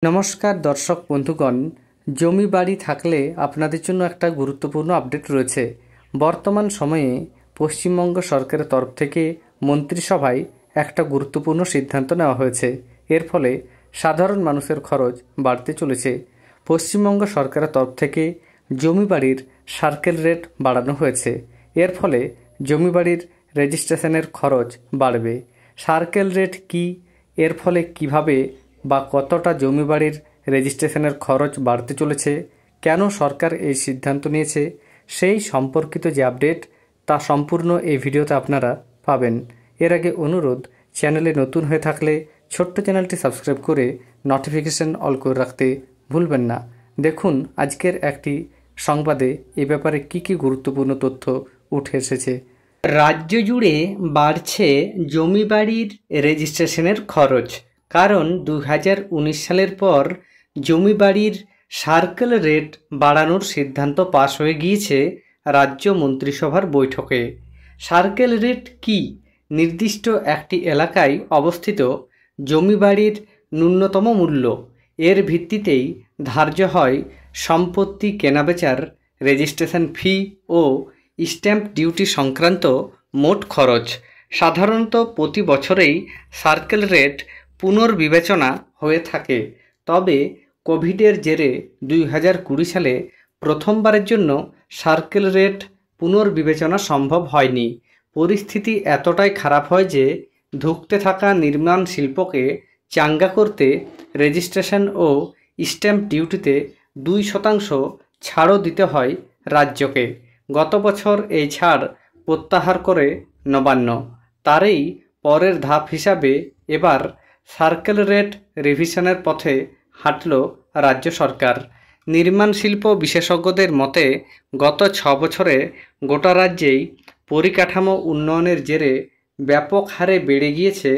নমস্কার দর্শক বন্ধুগণ, জমি বাড়ি থাকলে আপনাদের জন্য একটা গুরুত্বপূর্ণ আপডেট রয়েছে। বর্তমান সময়ে পশ্চিমবঙ্গ সরকারের তরফ থেকে মন্ত্রিসভায় একটা গুরুত্বপূর্ণ সিদ্ধান্ত নেওয়া হয়েছে। এর ফলে সাধারণ মানুষের খরচ বাড়তে চলেছে। পশ্চিমবঙ্গ সরকারের তরফ থেকে জমি বাড়ির সার্কেল রেট বাড়ানো হয়েছে। এর ফলে জমি বাড়ির রেজিস্ট্রেশনের খরচ বাড়বে। সার্কেল রেট কি, এর ফলে কিভাবে বা কতটা জমি বাড়ির রেজিস্ট্রেশনের খরচ বাড়তে চলেছে, কেন সরকার এই সিদ্ধান্ত নিয়েছে, সেই সম্পর্কিত যে আপডেট তা সম্পূর্ণ এই ভিডিওতে আপনারা পাবেন। এর আগে অনুরোধ, চ্যানেলে নতুন হয়ে থাকলে ছোট্ট চ্যানেলটি সাবস্ক্রাইব করে নোটিফিকেশন অল করে রাখতে ভুলবেন না। দেখুন আজকের একটি সংবাদে এ ব্যাপারে কি কি গুরুত্বপূর্ণ তথ্য উঠে এসেছে। রাজ্য জুড়ে বাড়ছে জমি বাড়ির রেজিস্ট্রেশনের খরচ। কারণ 2019 সালের পর জমি বাড়ির সার্কেল রেট বাড়ানোর সিদ্ধান্ত পাশ হয়ে গিয়েছে রাজ্য মন্ত্রিসভার বৈঠকে। সার্কেল রেট কি? নির্দিষ্ট একটি এলাকায় অবস্থিত জমি বাড়ির ন্যূনতম মূল্য। এর ভিত্তিতেই ধার্য হয় সম্পত্তি কেনাবেচার রেজিস্ট্রেশন ফি ও স্ট্যাম্প ডিউটি সংক্রান্ত মোট খরচ। সাধারণত প্রতি বছরেই সার্কেল রেট পুনর্বিবেচনা হয়ে থাকে, তবে কোভিডের জেরে 2020 সালে প্রথমবারের জন্য সার্কেল রেট পুনর্বিবেচনা সম্ভব হয়নি। পরিস্থিতি এতটাই খারাপ হয় যে ধুঁকতে থাকা নির্মাণ শিল্পকে চাঙ্গা করতে রেজিস্ট্রেশন ও স্ট্যাম্প ডিউটিতে 2% ছাড়ও দিতে হয় রাজ্যকে। গত বছর এই ছাড় প্রত্যাহার করে নবান্ন। তারই পরের ধাপ হিসাবে এবার সার্কেল রেট রিভিশনের পথে হাঁটল রাজ্য সরকার। নির্মাণ শিল্প বিশেষজ্ঞদের মতে গত 6 বছরে গোটা রাজ্যেই পরিকাঠামো উন্নয়নের জেরে ব্যাপক হারে বেড়ে গিয়েছে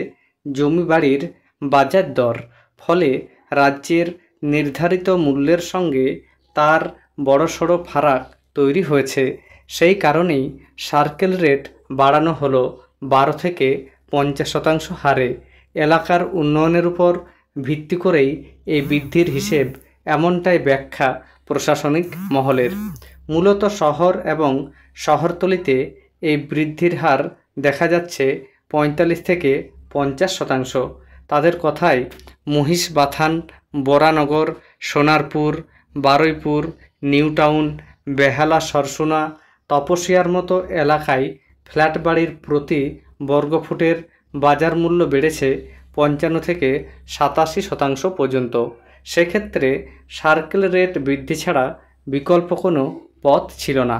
জমি বাড়ির বাজার দর। ফলে রাজ্যের নির্ধারিত মূল্যের সঙ্গে তার বড়সড় ফারাক তৈরি হয়েছে। সেই কারণেই সার্কেল রেট বাড়ানো হলো 12 থেকে 50% হারে। এলাকার উন্নয়নের উপর ভিত্তি করেই এই বৃদ্ধির হিসেব, এমনটাই ব্যাখ্যা প্রশাসনিক মহলের। মূলত শহর এবং শহরতলিতে এই বৃদ্ধির হার দেখা যাচ্ছে 45 থেকে 50%। তাদের কথায় মহিষবাথান, বরানগর, সোনারপুর, বারুইপুর, নিউ টাউন, বেহালা, সরসুনা, তপসিয়ার মতো এলাকায় ফ্ল্যাট বাড়ির প্রতি বর্গফুটের বাজার মূল্য বেড়েছে 55 থেকে 87% পর্যন্ত। সেক্ষেত্রে সার্কেল রেট বৃদ্ধি ছাড়া বিকল্প কোনো পথ ছিল না।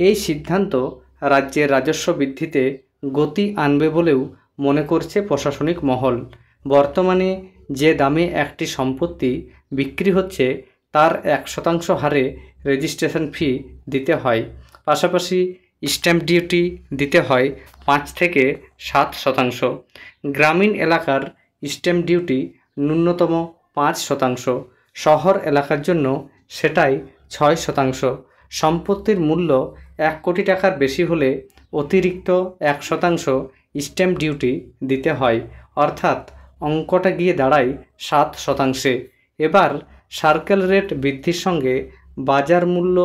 এই সিদ্ধান্ত রাজ্যের রাজস্ব বৃদ্ধিতে গতি আনবে বলেও মনে করছে প্রশাসনিক মহল। বর্তমানে যে দামে একটি সম্পত্তি বিক্রি হচ্ছে তার 1% হারে রেজিস্ট্রেশন ফি দিতে হয়। পাশাপাশি স্ট্যাম্প ডিউটি দিতে হয় 5 থেকে 7%। গ্রামীণ এলাকার স্ট্যাম্প ডিউটি ন্যূনতম 5%। শহর এলাকার জন্য সেটাই 6%। সম্পত্তির মূল্য 1 কোটি টাকার বেশি হলে অতিরিক্ত 1% স্ট্যাম্প ডিউটি দিতে হয়, অর্থাৎ অঙ্কটা গিয়ে দাঁড়ায় 7%। এবার সার্কেল রেট বৃদ্ধির সঙ্গে বাজার মূল্য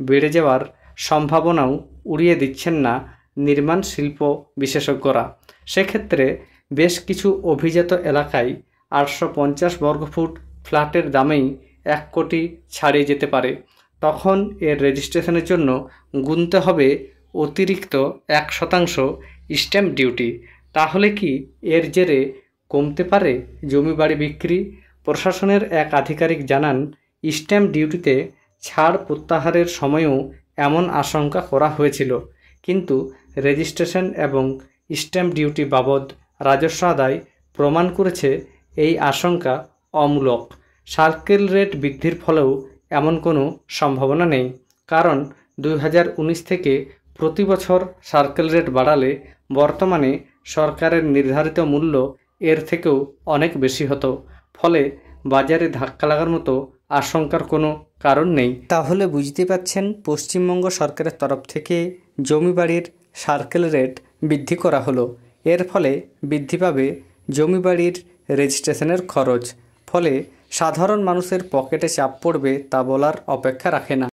বেড়ে যাওয়ার সম্ভাবনাও উড়িয়ে দিচ্ছেন না নির্মাণ শিল্প বিশেষজ্ঞরা। সেক্ষেত্রে বেশ কিছু অভিজাত এলাকায় 850 বর্গফুট ফ্ল্যাটের দামেই 1 কোটি ছাড়িয়ে যেতে পারে। তখন এর রেজিস্ট্রেশনের জন্য গুনতে হবে অতিরিক্ত 1% স্ট্যাম্প ডিউটি। তাহলে কি এর জেরে কমতে পারে জমি বাড়ি বিক্রি? প্রশাসনের এক আধিকারিক জানান, স্ট্যাম্প ডিউটিতে ছাড় প্রত্যাহারের সময়ও এমন আশঙ্কা করা হয়েছিল, কিন্তু রেজিস্ট্রেশন এবং স্ট্যাম্প ডিউটি বাবদ রাজস্ব আদায় প্রমাণ করেছে এই আশঙ্কা অমূলক। সার্কেল রেট বৃদ্ধির ফলেও এমন কোনো সম্ভাবনা নেই, কারণ 2019 থেকে প্রতি বছর সার্কেল রেট বাড়ালে বর্তমানে সরকারের নির্ধারিত মূল্য এর থেকেও অনেক বেশি হতো। ফলে বাজারে ধাক্কা লাগার মতো আশঙ্কার কোনো কারণ নেই। তাহলে বুঝতে পারছেন, পশ্চিমবঙ্গ সরকারের তরফ থেকে জমি বাড়ির সার্কেল রেট বৃদ্ধি করা হলো। এর ফলে বৃদ্ধি পাবে জমি বাড়ির রেজিস্ট্রেশনের খরচ। ফলে সাধারণ মানুষের পকেটে চাপ পড়বে তা বলার অপেক্ষা রাখে না।